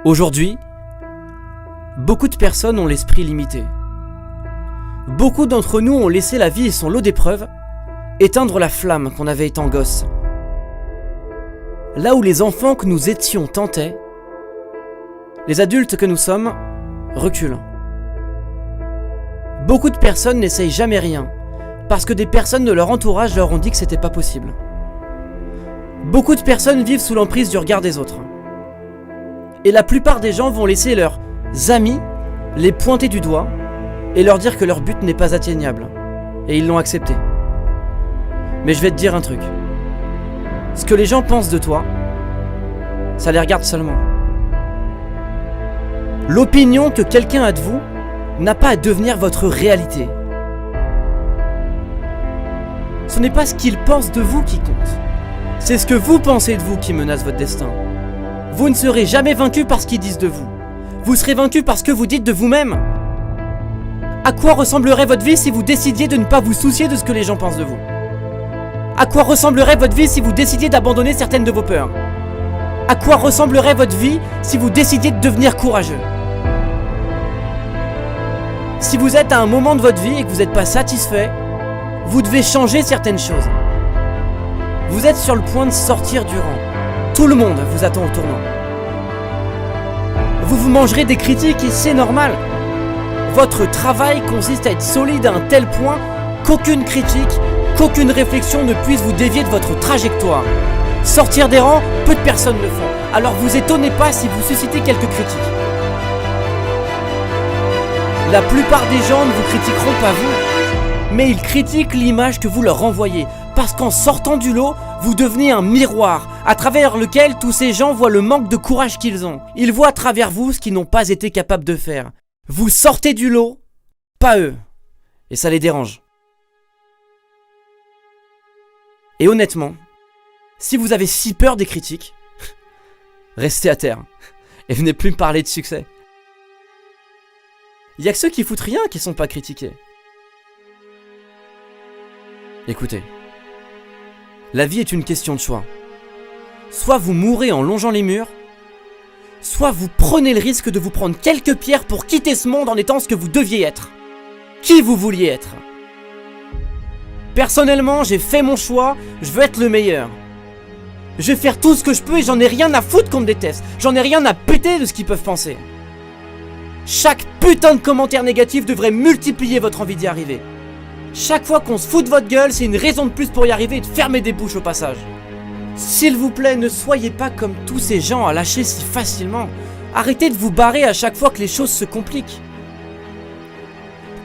Aujourd'hui, beaucoup de personnes ont l'esprit limité. Beaucoup d'entre nous ont laissé la vie et son lot d'épreuves éteindre la flamme qu'on avait étant gosse. Là où les enfants que nous étions tentaient, les adultes que nous sommes reculent. Beaucoup de personnes n'essayent jamais rien, parce que des personnes de leur entourage leur ont dit que c'était pas possible. Beaucoup de personnes vivent sous l'emprise du regard des autres. Et la plupart des gens vont laisser leurs amis les pointer du doigt et leur dire que leur but n'est pas atteignable. Et ils l'ont accepté. Mais je vais te dire un truc. Ce que les gens pensent de toi, ça les regarde seulement. L'opinion que quelqu'un a de vous n'a pas à devenir votre réalité. Ce n'est pas ce qu'il pense de vous qui compte. C'est ce que vous pensez de vous qui menace votre destin. Vous ne serez jamais vaincu par ce qu'ils disent de vous. Vous serez vaincu par ce que vous dites de vous-même. À quoi ressemblerait votre vie si vous décidiez de ne pas vous soucier de ce que les gens pensent de vous? À quoi ressemblerait votre vie si vous décidiez d'abandonner certaines de vos peurs? À quoi ressemblerait votre vie si vous décidiez de devenir courageux? Si vous êtes à un moment de votre vie et que vous n'êtes pas satisfait, vous devez changer certaines choses. Vous êtes sur le point de sortir du rang. Tout le monde vous attend au tournant. Vous mangerez des critiques et c'est normal. Votre travail consiste à être solide à un tel point qu'aucune critique, qu'aucune réflexion ne puisse vous dévier de votre trajectoire. Sortir des rangs, peu de personnes le font. Alors vous étonnez pas si vous suscitez quelques critiques. La plupart des gens ne vous critiqueront pas vous, mais ils critiquent l'image que vous leur renvoyez. Parce qu'en sortant du lot, vous devenez un miroir à travers lequel tous ces gens voient le manque de courage qu'ils ont. Ils voient à travers vous ce qu'ils n'ont pas été capables de faire. Vous sortez du lot, pas eux. Et ça les dérange. Et honnêtement, si vous avez si peur des critiques, restez à terre et venez plus me parler de succès. Il y a que ceux qui foutent rien qui sont pas critiqués. Écoutez, la vie est une question de choix. Soit vous mourrez en longeant les murs, soit vous prenez le risque de vous prendre quelques pierres pour quitter ce monde en étant ce que vous deviez être. Qui vous vouliez être. Personnellement, j'ai fait mon choix, je veux être le meilleur. Je vais faire tout ce que je peux et j'en ai rien à foutre qu'on me déteste. J'en ai rien à péter de ce qu'ils peuvent penser. Chaque putain de commentaire négatif devrait multiplier votre envie d'y arriver. Chaque fois qu'on se fout de votre gueule, c'est une raison de plus pour y arriver et de fermer des bouches au passage. S'il vous plaît, ne soyez pas comme tous ces gens à lâcher si facilement. Arrêtez de vous barrer à chaque fois que les choses se compliquent.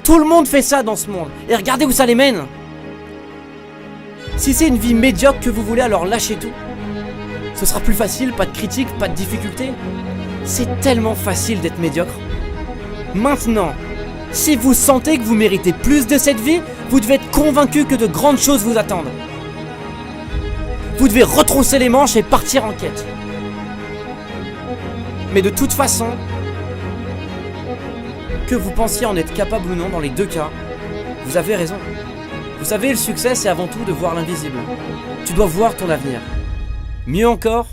Tout le monde fait ça dans ce monde, et regardez où ça les mène. Si c'est une vie médiocre que vous voulez, alors lâchez tout. Ce sera plus facile, pas de critiques, pas de difficultés. C'est tellement facile d'être médiocre. Maintenant, si vous sentez que vous méritez plus de cette vie, vous devez être convaincu que de grandes choses vous attendent. Vous devez retrousser les manches et partir en quête. Mais de toute façon, que vous pensiez en être capable ou non dans les deux cas, vous avez raison. Vous savez, le succès, c'est avant tout de voir l'invisible. Tu dois voir ton avenir. Mieux encore,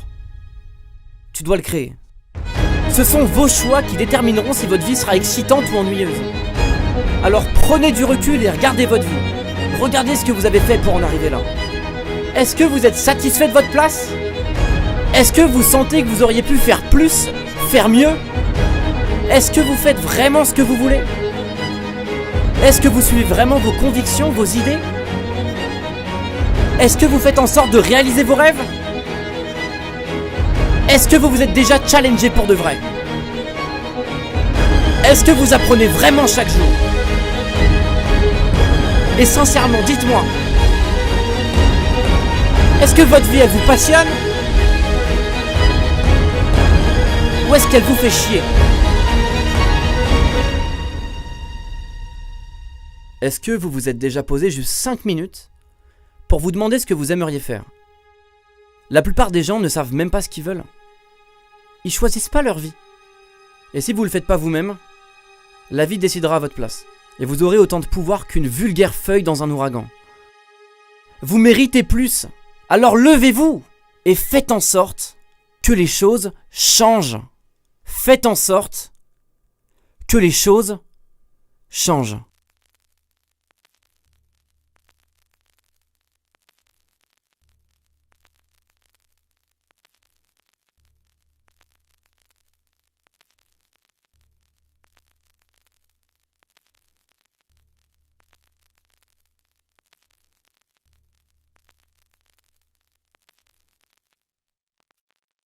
tu dois le créer. Ce sont vos choix qui détermineront si votre vie sera excitante ou ennuyeuse. Alors prenez du recul et regardez votre vie. Regardez ce que vous avez fait pour en arriver là. Est-ce que vous êtes satisfait de votre place? Est-ce que vous sentez que vous auriez pu faire plus, faire mieux? Est-ce que vous faites vraiment ce que vous voulez? Est-ce que vous suivez vraiment vos convictions, vos idées? Est-ce que vous faites en sorte de réaliser vos rêves? Est-ce que vous vous êtes déjà challengé pour de vrai? Est-ce que vous apprenez vraiment chaque jour? Et sincèrement, dites-moi, est-ce que votre vie, elle vous passionne? Ou est-ce qu'elle vous fait chier? Est-ce que vous vous êtes déjà posé juste 5 minutes pour vous demander ce que vous aimeriez faire? La plupart des gens ne savent même pas ce qu'ils veulent. Ils choisissent pas leur vie. Et si vous le faites pas vous-même, la vie décidera à votre place. Et vous aurez autant de pouvoir qu'une vulgaire feuille dans un ouragan. Vous méritez plus. Alors levez-vous et faites en sorte que les choses changent. faites en sorte que les choses changent.